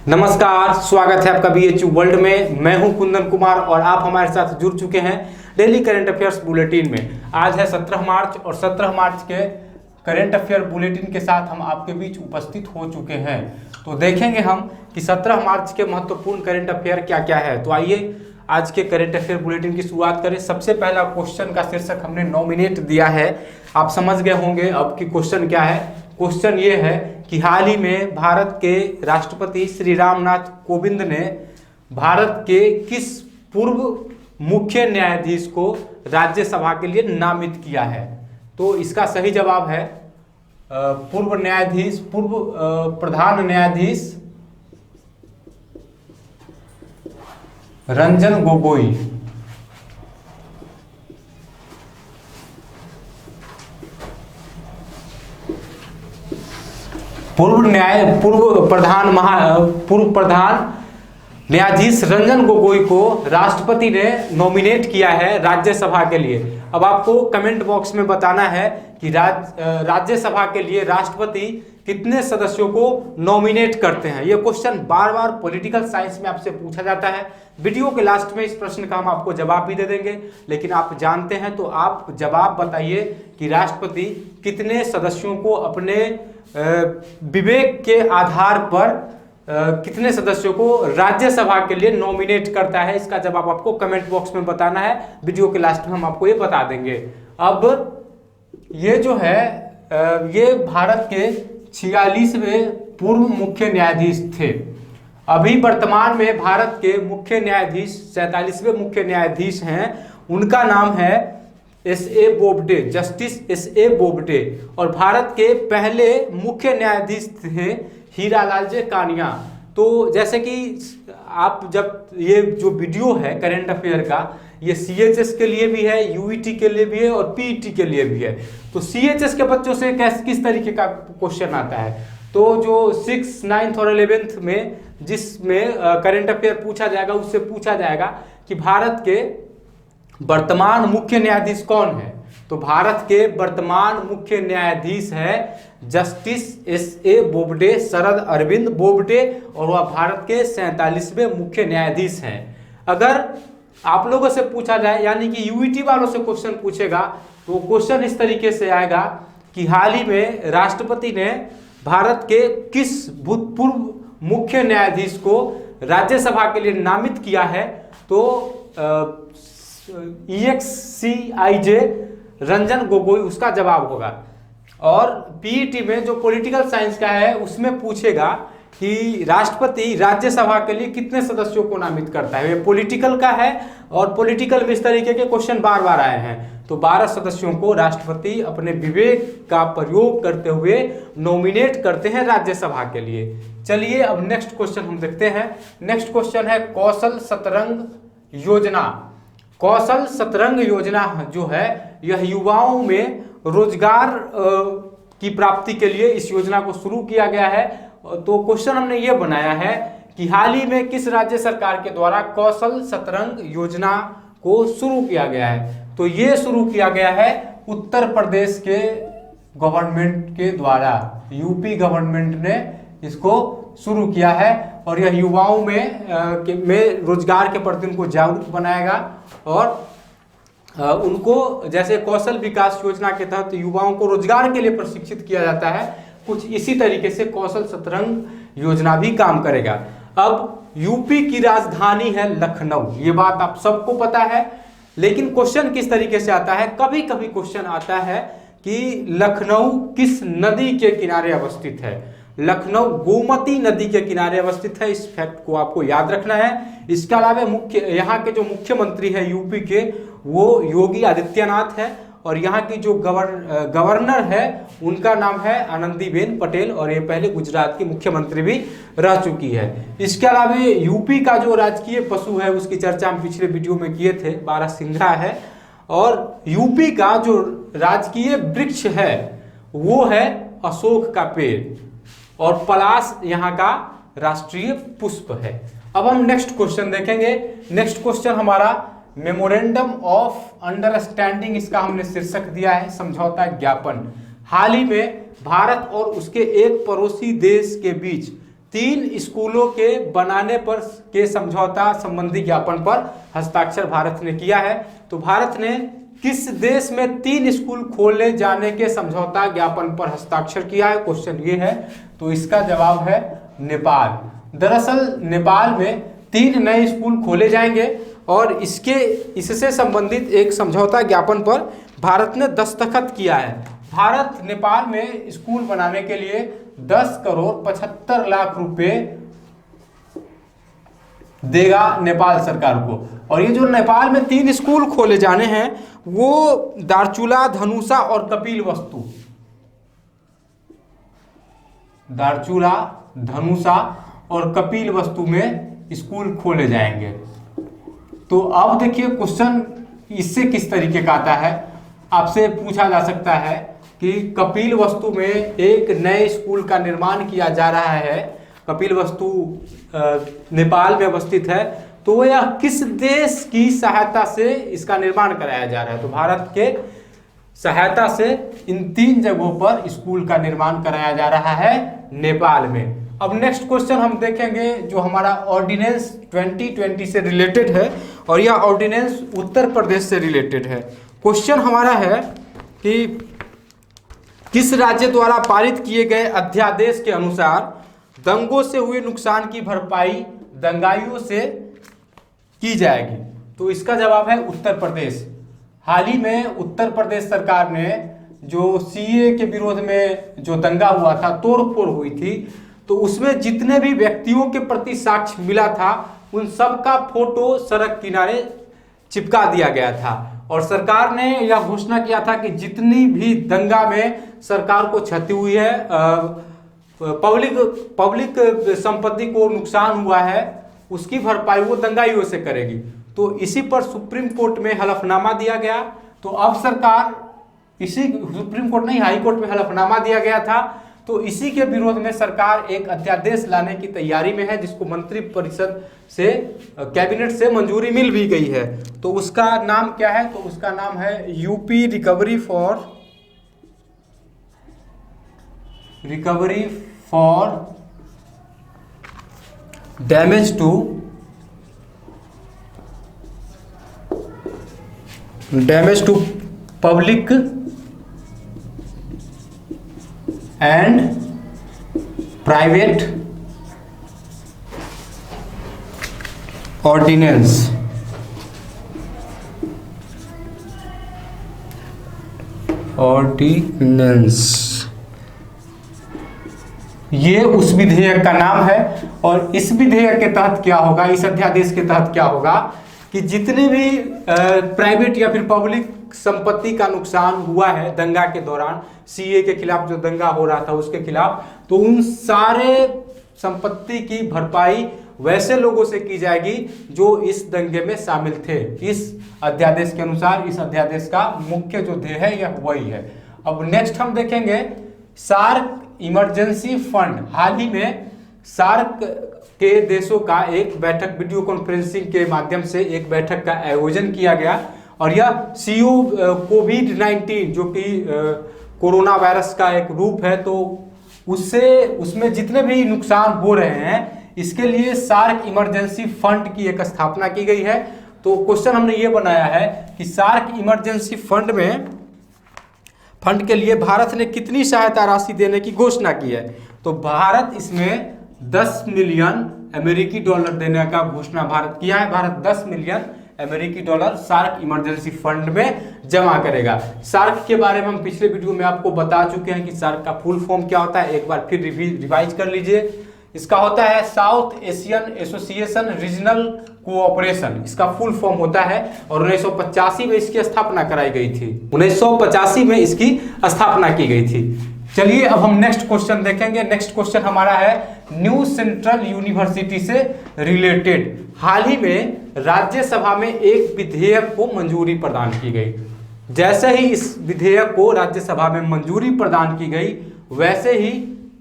नमस्कार, स्वागत है आपका बीएचयू वर्ल्ड में। मैं हूं कुंदन कुमार और आप हमारे साथ जुड़ चुके हैं डेली करंट अफेयर्स बुलेटिन में। आज है 17 मार्च और 17 मार्च के करंट अफेयर बुलेटिन के साथ हम आपके बीच उपस्थित हो चुके हैं। तो देखेंगे हम कि 17 मार्च के महत्वपूर्ण करंट अफेयर क्या क्या है। तो आइए आज के करंट अफेयर बुलेटिन की शुरुआत करें। सबसे पहला क्वेश्चन का शीर्षक हमने नॉमिनेट दिया है। आप समझ गए होंगे अब कि क्वेश्चन क्या है। क्वेश्चन ये है कि हाल ही में भारत के राष्ट्रपति श्री रामनाथ कोविंद ने भारत के किस पूर्व मुख्य न्यायाधीश को राज्यसभा के लिए नामित किया है। तो इसका सही जवाब है पूर्व प्रधान न्यायाधीश रंजन गोगोई। पूर्व प्रधान न्यायाधीश रंजन गोगोई को राष्ट्रपति ने नॉमिनेट किया है राज्यसभा के लिए। अब आपको कमेंट बॉक्स में बताना है कि राज्यसभा के लिए राष्ट्रपति कितने सदस्यों को नॉमिनेट करते हैं। यह क्वेश्चन बार बार पॉलिटिकल साइंस में आपसे पूछा जाता है। वीडियो के लास्ट में इस प्रश्न का हम आपको जवाब भी दे देंगे, लेकिन आप जानते हैं तो आप जवाब बताइए कि राष्ट्रपति कितने सदस्यों को अपने विवेक के आधार पर कितने सदस्यों को राज्यसभा के लिए नॉमिनेट करता है। इसका जवाब आपको कमेंट बॉक्स में बताना है। वीडियो के लास्ट में हम आपको ये बता देंगे। अब ये जो है ये भारत के 46वें पूर्व मुख्य न्यायाधीश थे। अभी वर्तमान में भारत के मुख्य न्यायाधीश 47वें मुख्य न्यायाधीश हैं। उनका नाम है एस.ए. बोबडे, जस्टिस एस.ए. बोबडे। और भारत के पहले मुख्य न्यायाधीश थे हीरालाल जे कानिया। तो जैसे कि आप जब ये जो वीडियो है करंट अफेयर का, ये CHS के लिए भी है, UET के लिए भी है और PET के लिए भी है। तो CHS के बच्चों से किस तरीके का क्वेश्चन आता है, तो जो 6th, 9th और 11th में जिसमें करंट अफेयर पूछा जाएगा उससे पूछा जाएगा कि भारत के वर्तमान मुख्य न्यायाधीश कौन है। तो भारत के वर्तमान मुख्य न्यायाधीश है जस्टिस एस.ए. बोबडे, शरद अरविंद बोबडे, और वह भारत के 47वें मुख्य न्यायाधीश हैं। अगर आप लोगों से पूछा जाए, यानी कि UET वालों से क्वेश्चन पूछेगा, तो क्वेश्चन इस तरीके से आएगा कि हाल ही में राष्ट्रपति ने भारत के किस भूतपूर्व मुख्य न्यायाधीश को राज्यसभा के लिए नामित किया है। तो EXCIJ रंजन गोगोई उसका जवाब होगा। और PET में जो पॉलिटिकल साइंस का है उसमें पूछेगा कि राष्ट्रपति राज्यसभा के लिए कितने सदस्यों को नामित करता है। ये पॉलिटिकल का है और पॉलिटिकल में इस तरीके के क्वेश्चन बार बार आए हैं। तो 12 सदस्यों को राष्ट्रपति अपने विवेक का प्रयोग करते हुए नॉमिनेट करते हैं राज्यसभा के लिए। चलिए अब नेक्स्ट क्वेश्चन हम देखते हैं। नेक्स्ट क्वेश्चन है कौशल सतरंग योजना। कौशल सतरंग योजना जो है यह युवाओं में रोजगार की प्राप्ति के लिए इस योजना को शुरू किया गया है। तो क्वेश्चन हमने ये बनाया है कि हाल ही में किस राज्य सरकार के द्वारा कौशल सतरंग योजना को शुरू किया गया है। तो ये शुरू किया गया है उत्तर प्रदेश के गवर्नमेंट के द्वारा। यूपी गवर्नमेंट ने इसको शुरू किया है और यह युवाओं में रोजगार के प्रति उनको जागरूक बनाएगा और उनको जैसे कौशल विकास योजना के तहत युवाओं को रोजगार के लिए प्रशिक्षित किया जाता है, कुछ इसी तरीके से कौशल सतरंग योजना भी काम करेगा। अब यूपी की राजधानी है लखनऊ, ये बात आप सबको पता है, लेकिन क्वेश्चन किस तरीके से आता है, कभी कभी क्वेश्चन आता है कि लखनऊ किस नदी के किनारे अवस्थित है। लखनऊ गोमती नदी के किनारे अवस्थित है। इस फैक्ट को आपको याद रखना है। इसके अलावा यहाँ के जो मुख्यमंत्री है यूपी के, वो योगी आदित्यनाथ है और यहाँ की जो गवर्नर है उनका नाम है आनंदीबेन पटेल और ये पहले गुजरात की मुख्यमंत्री भी रह चुकी है। इसके अलावा यूपी का जो राजकीय पशु है उसकी चर्चा हम पिछले वीडियो में किए थे, बारहसिंघा है। और यूपी का जो राजकीय वृक्ष है वो है अशोक का पेड़ और पलाश यहाँ का राष्ट्रीय पुष्प है। अब हम नेक्स्ट क्वेश्चन देखेंगे। नेक्स्ट क्वेश्चन हमारा मेमोरेंडम ऑफ अंडरस्टैंडिंग, इसका हमने शीर्षक दिया है समझौता ज्ञापन। हाल ही में भारत और उसके एक पड़ोसी देश के बीच 3 स्कूलों के बनाने पर के समझौता संबंधी ज्ञापन पर हस्ताक्षर भारत ने किया है। तो भारत ने किस देश में 3 स्कूल खोले जाने के समझौता ज्ञापन पर हस्ताक्षर किया है, क्वेश्चन ये है। तो इसका जवाब है नेपाल। दरअसल नेपाल में 3 नए स्कूल खोले जाएंगे और इससे संबंधित एक समझौता ज्ञापन पर भारत ने दस्तखत किया है। भारत नेपाल में स्कूल बनाने के लिए 10 करोड़ 75 लाख रुपए देगा नेपाल सरकार को। और ये जो नेपाल में 3 स्कूल खोले जाने हैं वो दार्चुला, धनुषा और कपिलवस्तु, दार्चुला, धनुषा और कपिलवस्तु में स्कूल खोले जाएंगे। तो अब देखिए क्वेश्चन इससे किस तरीके का आता है, आपसे पूछा जा सकता है कि कपिलवस्तु में एक नए स्कूल का निर्माण किया जा रहा है, कपिलवस्तु नेपाल में अवस्थित है, तो यह किस देश की सहायता से इसका निर्माण कराया जा रहा है। तो भारत के सहायता से इन 3 जगहों पर स्कूल का निर्माण कराया जा रहा है नेपाल में। अब नेक्स्ट क्वेश्चन हम देखेंगे जो हमारा ऑर्डिनेंस 2020 से रिलेटेड है और यह ऑर्डिनेंस उत्तर प्रदेश से रिलेटेड है। क्वेश्चन हमारा है कि किस राज्य द्वारा पारित किए गए अध्यादेश के अनुसार दंगों से हुए नुकसान की भरपाई दंगाइयों से की जाएगी। तो इसका जवाब है उत्तर प्रदेश। हाल ही में उत्तर प्रदेश सरकार ने जो सीए के विरोध में जो दंगा हुआ था, तोड़फोड़ हुई थी, तो उसमें जितने भी व्यक्तियों के प्रति साक्ष्य मिला था उन सब का फोटो सड़क किनारे चिपका दिया गया था और सरकार ने यह घोषणा किया था कि जितनी भी दंगा में सरकार को क्षति हुई है, पब्लिक संपत्ति को नुकसान हुआ है, उसकी भरपाई वो दंगाइयों से करेगी। तो इसी पर सुप्रीम कोर्ट में हलफनामा दिया गया। तो अब सरकार इसी सुप्रीम कोर्ट नहीं, हाई कोर्ट में हलफनामा दिया गया था, तो इसी के विरोध में सरकार एक अध्यादेश लाने की तैयारी में है जिसको मंत्री परिषद से, कैबिनेट से मंजूरी मिल भी गई है। तो उसका नाम क्या है, तो उसका नाम है UP recovery for damage to public and private ordinance. ये उस विधेयक का नाम है और इस विधेयक के तहत क्या होगा, इस अध्यादेश के तहत क्या होगा कि जितने भी प्राइवेट या फिर पब्लिक संपत्ति का नुकसान हुआ है दंगा के दौरान, सीए के खिलाफ जो दंगा हो रहा था उसके खिलाफ, तो उन सारे संपत्ति की भरपाई वैसे लोगों से की जाएगी जो इस दंगे में शामिल थे। इस अध्यादेश के अनुसार इस अध्यादेश का मुख्य जो ध्येय है यह वही है। अब नेक्स्ट हम देखेंगे सार्क इमरजेंसी फंड। हाल ही में सार्क के देशों का एक बैठक वीडियो कॉन्फ्रेंसिंग के माध्यम से एक बैठक का आयोजन किया गया और यह सीओ कोविड-19 जो कि कोरोना वायरस का एक रूप है, तो उसमें जितने भी नुकसान हो रहे हैं इसके लिए सार्क इमरजेंसी फंड की एक स्थापना की गई है। तो क्वेश्चन हमने ये बनाया है कि सार्क इमरजेंसी फंड के लिए भारत ने कितनी सहायता राशि देने की घोषणा की है। तो भारत इसमें 10 मिलियन अमेरिकी डॉलर देने का घोषणा भारत किया है। भारत 10 मिलियन अमेरिकी डॉलर सार्क इमरजेंसी फंड में जमा करेगा। सार्क के बारे में हम पिछले वीडियो में आपको बता चुके हैं कि सार्क का फुल फॉर्म क्या होता है, एक बार फिर रिवाइज कर लीजिए। इसका होता है south Asian association regional cooperation, इसका फुल फॉर्म होता है और 1985 में इसकी स्थापना कराई गई थी। 1985 में इसकी स्थापना की गई थी। चलिए अब हम नेक्स्ट क्वेश्चन देखेंगे। नेक्स्ट क्वेश्चन हमारा है न्यू सेंट्रल यूनिवर्सिटी से रिलेटेड। हाल ही में राज्यसभा में एक विधेयक को मंजूरी प्रदान की गई। जैसे ही इस विधेयक को राज्यसभा में मंजूरी प्रदान की गई वैसे ही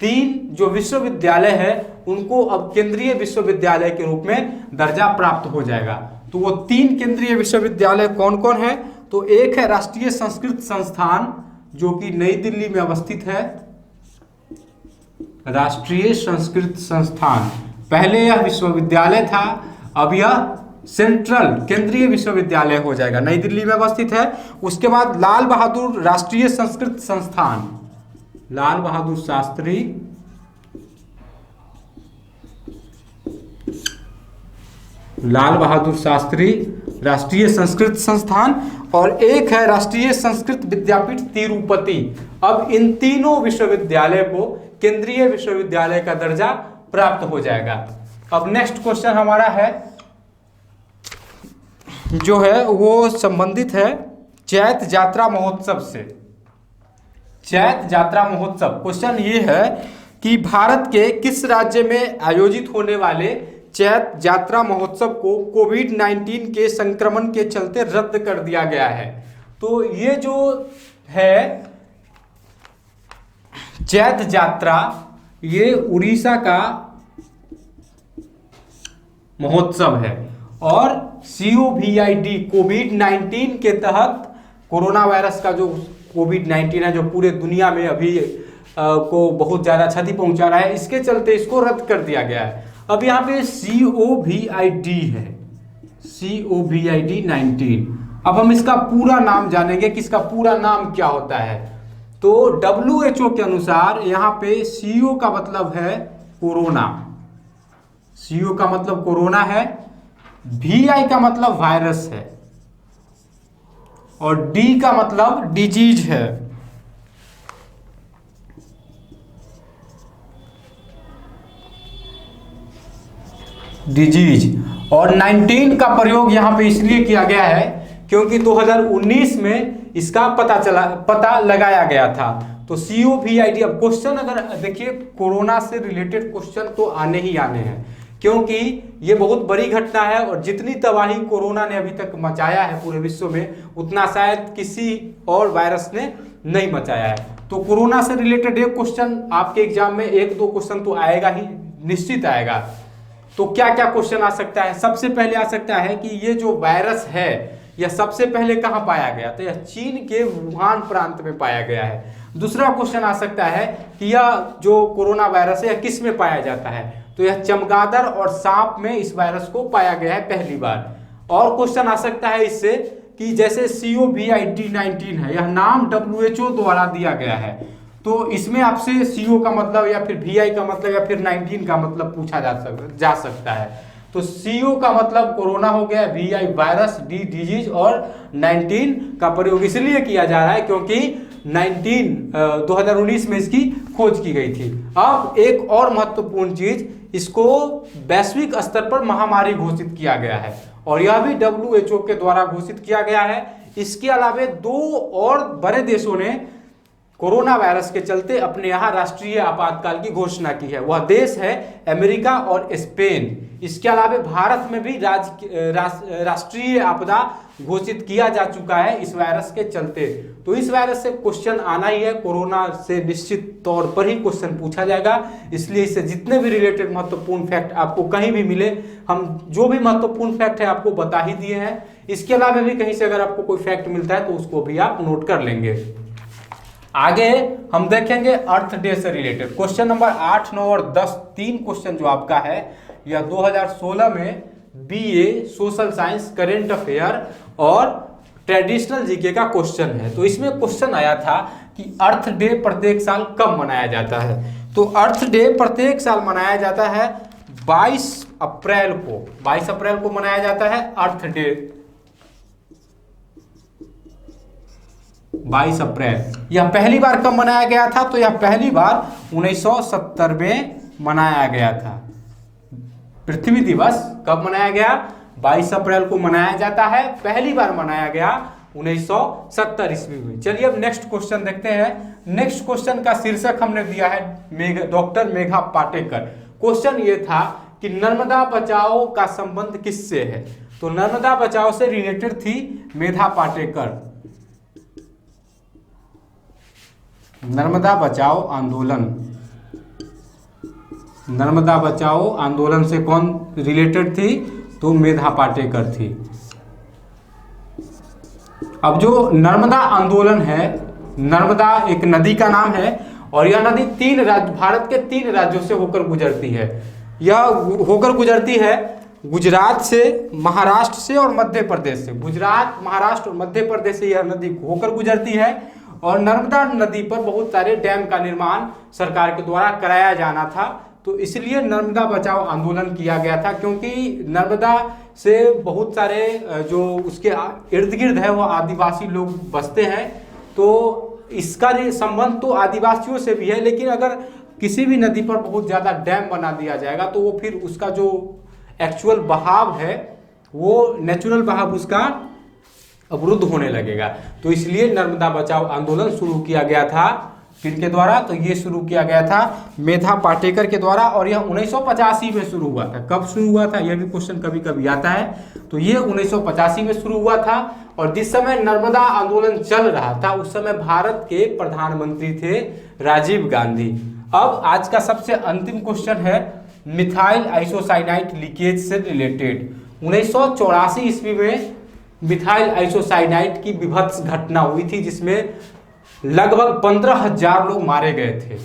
3 जो विश्वविद्यालय है उनको अब केंद्रीय विश्वविद्यालय के रूप में दर्जा प्राप्त हो जाएगा। तो वो 3 केंद्रीय विश्वविद्यालय कौन कौन है, तो एक है राष्ट्रीय संस्कृत संस्थान जो कि नई दिल्ली में अवस्थित है, राष्ट्रीय संस्कृत संस्थान। पहले यह विश्वविद्यालय था, अब यह सेंट्रल केंद्रीय विश्वविद्यालय हो जाएगा, नई दिल्ली में अवस्थित है। उसके बाद लाल बहादुर राष्ट्रीय संस्कृत संस्थान, लाल बहादुर शास्त्री राष्ट्रीय संस्कृत संस्थान, और एक है राष्ट्रीय संस्कृत विद्यापीठ तिरुपति। अब इन तीनों विश्वविद्यालय को केंद्रीय विश्वविद्यालय का दर्जा प्राप्त हो जाएगा। अब नेक्स्ट क्वेश्चन हमारा है जो है वो संबंधित है चैत यात्रा महोत्सव से। चैत यात्रा महोत्सव, क्वेश्चन ये है कि भारत के किस राज्य में आयोजित होने वाले चैत यात्रा महोत्सव को कोविड-19 के संक्रमण के चलते रद्द कर दिया गया है। तो ये जो है चैत यात्रा, ये उड़ीसा का महोत्सव है, और COVID कोविड-19 के तहत कोरोना वायरस का जो कोविड-19 है जो पूरे दुनिया में अभी को बहुत ज़्यादा क्षति पहुंचा रहा है, इसके चलते इसको रद्द कर दिया गया है। अब यहाँ पे COVID है, COVID-19। अब हम इसका पूरा नाम जानेंगे कि इसका पूरा नाम क्या होता है। तो WHO के अनुसार यहाँ पे CO का मतलब है कोरोना, CO का मतलब कोरोना है, VI का मतलब वायरस है, और D का मतलब डिजीज है। डिजीज, और 19 का प्रयोग यहाँ पे इसलिए किया गया है क्योंकि 2019 में इसका पता लगाया गया था। तो COVID। अब क्वेश्चन अगर देखिए, कोरोना से रिलेटेड क्वेश्चन तो आने ही आने हैं, क्योंकि ये बहुत बड़ी घटना है, और जितनी तबाही कोरोना ने अभी तक मचाया है पूरे विश्व में, उतना शायद किसी और वायरस ने नहीं मचाया है। तो कोरोना से रिलेटेड एक क्वेश्चन आपके एग्जाम में, एक दो क्वेश्चन तो आएगा ही, निश्चित आएगा। तो क्या क्या क्वेश्चन आ सकता है? सबसे पहले आ सकता है कि ये जो वायरस है यह सबसे पहले कहाँ पाया गया? तो यह चीन के वुहान प्रांत में पाया गया है। दूसरा क्वेश्चन आ सकता है कि यह जो कोरोना वायरस है यह किस में पाया जाता है? तो यह चमगादड़ और सांप में इस वायरस को पाया गया है पहली बार। और क्वेश्चन आ सकता है इससे कि जैसे COVID-19 है, यह नाम WHO द्वारा दिया गया है, तो इसमें आपसे CO का मतलब या फिर VI का मतलब या फिर 19 का मतलब पूछा जा सकता है। तो CO का मतलब कोरोना हो गया, VI वायरस, D डिजीज, और 19 का प्रयोग इसलिए किया जा रहा है क्योंकि 2019 में इसकी खोज की गई थी। अब एक और महत्वपूर्ण चीज, इसको वैश्विक स्तर पर महामारी घोषित किया गया है, और यह भी WHO के द्वारा घोषित किया गया है। इसके अलावा दो और बड़े देशों ने कोरोना वायरस के चलते अपने यहाँ राष्ट्रीय आपातकाल की घोषणा की है। वह देश है अमेरिका और स्पेन। इसके अलावा भारत में भी राष्ट्रीय आपदा घोषित किया जा चुका है इस वायरस के चलते। तो इस वायरस से क्वेश्चन आना ही है, कोरोना से निश्चित तौर पर ही क्वेश्चन पूछा जाएगा। इसलिए इससे जितने भी रिलेटेड महत्वपूर्ण फैक्ट आपको कहीं भी मिले, हम जो भी महत्वपूर्ण फैक्ट है आपको बता ही दिए हैं। इसके अलावा भी कहीं से अगर आपको कोई फैक्ट मिलता है तो उसको भी आप नोट कर लेंगे। आगे हम देखेंगे अर्थ डे से रिलेटेड क्वेश्चन नंबर 8, 9 और 10। 3 क्वेश्चन जो आपका है यह 2016 में BA social science, current affair और ट्रेडिशनल जीके का क्वेश्चन है। तो इसमें क्वेश्चन आया था कि अर्थ डे प्रत्येक साल कब मनाया जाता है? तो अर्थ डे प्रत्येक साल मनाया जाता है 22 अप्रैल को। 22 अप्रैल को मनाया जाता है अर्थ डे। 22 अप्रैल। यह पहली बार कब मनाया गया था? तो यह पहली बार 1970 में मनाया गया था। पृथ्वी दिवस कब मनाया गया? 22 अप्रैल को मनाया जाता है। पहली बार मनाया गया 1970 ईस्वी में। चलिए अब नेक्स्ट क्वेश्चन देखते हैं। नेक्स्ट क्वेश्चन का शीर्षक हमने दिया है डॉक्टर मेघा पाटेकर। क्वेश्चन ये था कि नर्मदा बचाओ का संबंध किससे है? तो नर्मदा बचाओ से रिलेटेड थी मेधा पाटेकर। नर्मदा बचाओ आंदोलन, नर्मदा बचाओ आंदोलन से कौन रिलेटेड थी? तो मेधा पाटेकर थी। अब जो नर्मदा आंदोलन है, नर्मदा एक नदी का नाम है, और यह नदी भारत के 3 राज्यों से होकर गुजरती है। यह होकर गुजरती है गुजरात से, महाराष्ट्र से और मध्य प्रदेश से। गुजरात, महाराष्ट्र और मध्य प्रदेश से यह नदी होकर गुजरती है। और नर्मदा नदी पर बहुत सारे डैम का निर्माण सरकार के द्वारा कराया जाना था, तो इसलिए नर्मदा बचाओ आंदोलन किया गया था, क्योंकि नर्मदा से बहुत सारे जो उसके इर्द गिर्द है वो आदिवासी लोग बसते हैं, तो इसका संबंध तो आदिवासियों से भी है। लेकिन अगर किसी भी नदी पर बहुत ज़्यादा डैम बना दिया जाएगा तो वो फिर उसका जो एक्चुअल बहाव है, वो नेचुरल बहाव उसका अवरुद्ध होने लगेगा। तो इसलिए नर्मदा बचाओ आंदोलन शुरू किया गया था किनके द्वारा? तो ये शुरू किया गया था मेधा पाटेकर के द्वारा, और यह 1985 में शुरू हुआ था। कब शुरू हुआ था, यह भी क्वेश्चन कभी कभी आता है। तो ये 1985 में शुरू हुआ था, और जिस समय नर्मदा आंदोलन चल रहा था उस समय भारत के प्रधानमंत्री थे राजीव गांधी। अब आज का सबसे अंतिम क्वेश्चन है मिथाइल आइसोसाइनाइड लीकेज से रिलेटेड। 1984 ईस्वी में मिथाइल आइसोसाइनाइड की विभत्स घटना हुई थी, जिसमें लगभग 15,000 लोग मारे गए थे।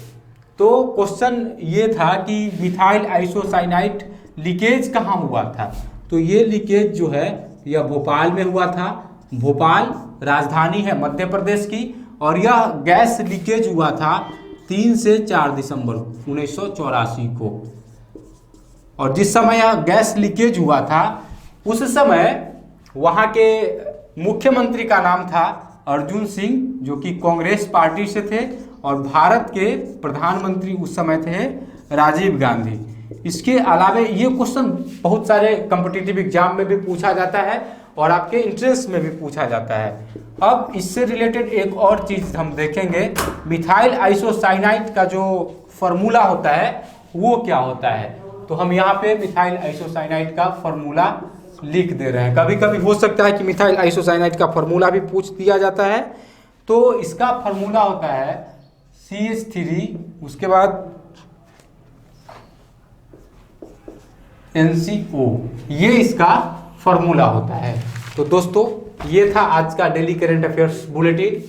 तो क्वेश्चन ये था कि मिथाइल आइसोसाइनाइड लीकेज कहाँ हुआ था? तो ये लीकेज जो है यह भोपाल में हुआ था। भोपाल राजधानी है मध्य प्रदेश की, और यह गैस लीकेज हुआ था 3 से 4 दिसंबर 1984 को। और जिस समय यह गैस लीकेज हुआ था उस समय वहाँ के मुख्यमंत्री का नाम था अर्जुन सिंह, जो कि कांग्रेस पार्टी से थे, और भारत के प्रधानमंत्री उस समय थे राजीव गांधी। इसके अलावा ये क्वेश्चन बहुत सारे कॉम्पिटिटिव एग्जाम में भी पूछा जाता है और आपके इंटरेस्ट में भी पूछा जाता है। अब इससे रिलेटेड एक और चीज़ हम देखेंगे, मिथाइल आइसोसाइनाइड का जो फॉर्मूला होता है वो क्या होता है। तो हम यहाँ पे मिथाइल आइसोसाइनाइड का फॉर्मूला लिख दे रहे हैं। कभी कभी हो सकता है कि मिथाइल आइसोसाइनाइड का फॉर्मूला भी पूछ दिया जाता है। तो इसका फॉर्मूला होता है CH3, उसके बाद NCO, ये इसका फॉर्मूला होता है। तो दोस्तों ये था आज का डेली करंट अफेयर्स बुलेटिन।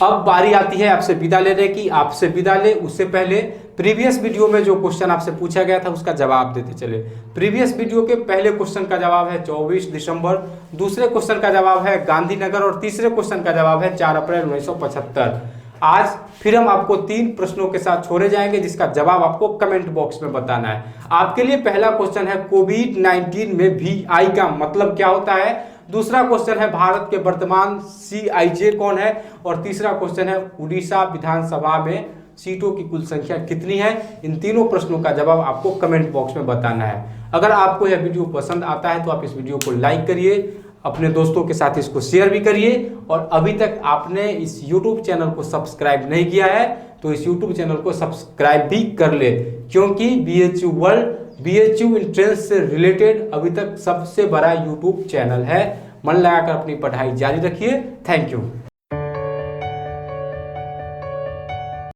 अब बारी आती है आपसे विदा लेने की। आपसे विदा ले उससे पहले प्रीवियस वीडियो में जो क्वेश्चन आपसे पूछा गया था उसका जवाब देते चले। प्रीवियस वीडियो के पहले क्वेश्चन का जवाब है 24 दिसंबर, दूसरे क्वेश्चन का जवाब है गांधीनगर, और तीसरे क्वेश्चन का जवाब है 4 अप्रैल 1975। आज फिर हम आपको 3 प्रश्नों के साथ छोड़े जाएंगे, जिसका जवाब आपको कमेंट बॉक्स में बताना है। आपके लिए पहला क्वेश्चन है कोविड-19 में VI का मतलब क्या होता है। दूसरा क्वेश्चन है भारत के वर्तमान CIJ कौन है, और तीसरा क्वेश्चन है उड़ीसा विधानसभा में सीटों की कुल संख्या कितनी है। इन तीनों प्रश्नों का जवाब आपको कमेंट बॉक्स में बताना है। अगर आपको यह वीडियो पसंद आता है तो आप इस वीडियो को लाइक करिए, अपने दोस्तों के साथ इसको शेयर भी करिए, और अभी तक आपने इस YouTube चैनल को सब्सक्राइब नहीं किया है तो इस YouTube चैनल को सब्सक्राइब भी कर ले, क्योंकि BHU वर्ल्ड, BHU एंट्रेंस से रिलेटेड अभी तक सबसे बड़ा YouTube चैनल है। मन लगाकर अपनी पढ़ाई जारी रखिए। Thank you.